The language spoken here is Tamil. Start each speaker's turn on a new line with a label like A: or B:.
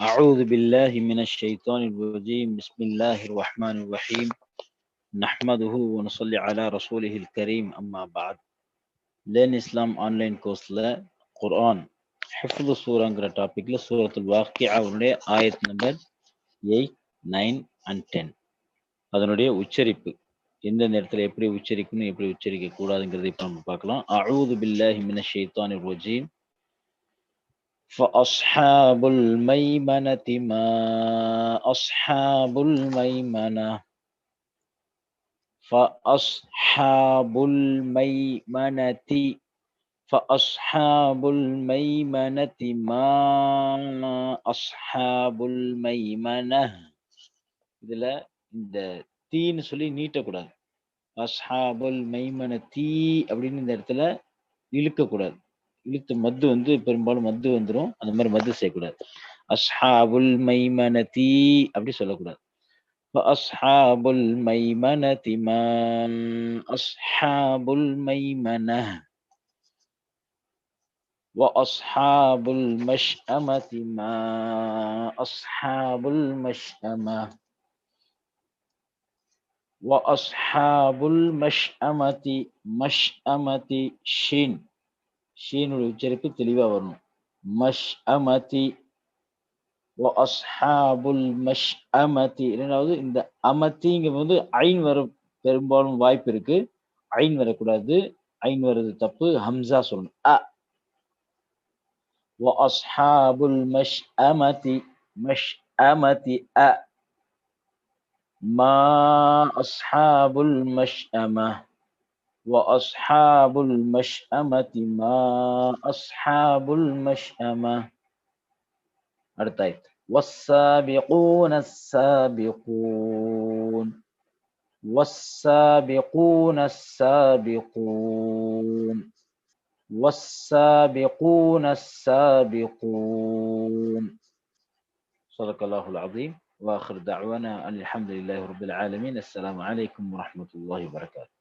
A: أعوذ بالله من الشيطان الرجيم بسم الله الرحمن الرحيم نحمده ونصلي على رسوله الكريم أما بعد லேர்ன் இஸ்லாம் ஆன்லைன் கோர்ஸில் குர்ஆன் ஹிஃப்து சூராங்கிற டாப்பிக்கில் சூரத்துல் வாக்கியாவுடைய ஆயத் நம்பர் 8, 9 and 10 அதனுடைய உச்சரிப்பு எந்த நேரத்தில் எப்படி உச்சரிக்கணும் எப்படி உச்சரிக்க கூடாதுங்கிறதை இப்போ நம்ம பார்க்கலாம். அஊது பில்லாஹி மினஷ் ஷைத்தானிர் ரஜீம். فأصحاب الميمنة ما أصحاب الميمنة فأصحاب الميمنة فأصحاب الميمنة ما أصحاب الميمنة. இதுல இந்த தீன்னு சொல்லி நீட்டக்கூடாது. அஸ்ஹாபுல் மைமனதி அப்படின்னு இந்த இடத்துல இழுக்கக்கூடாது. இழுத்து மத்து வந்து பெரும்பாலும் மத்து வந்துடும். அந்த மாதிரி மத்து செய்யக்கூடாது. அஸ்ஹாபுல் மைமனதி அப்படி சொல்லக்கூடாது. அஸ்ஹாபுல் மைமனதி மா அஸ்ஹாபுல் மைமன وأصحاب المشأمة ما أصحاب المشأمة وأصحاب المشأمة مشأمة ஷீன் ஷீனுடைய உச்சரிப்பு தெளிவா வரணும். மஷ்அமதி வஅஸ்ஹாபுல் மஷ்அமதி. இரண்டாவது இந்த அமதிங்கிறது வந்து ஐன் வர பெரும்பாலும் வாய்ப்பு இருக்கு. ஐன் வரக்கூடாது. ஐன் வர்றது தப்பு. ஹம்சா சொல்லணும். வஅஸ்ஹாபுல் மஷ்அமதி மஷ்அமதி மா அஸ்ஹாபுல் மஷ்அம وأصحاب المشأمة ما أصحاب المشأمة. அடுத்த ஆயத். والسابقون السابقون والسابقون السابقون والسابقون السابقون. صدق الله العظيم وآخر دعوانا أن الحمد لله رب العالمين. السلام عليكم ورحمة الله وبركاته.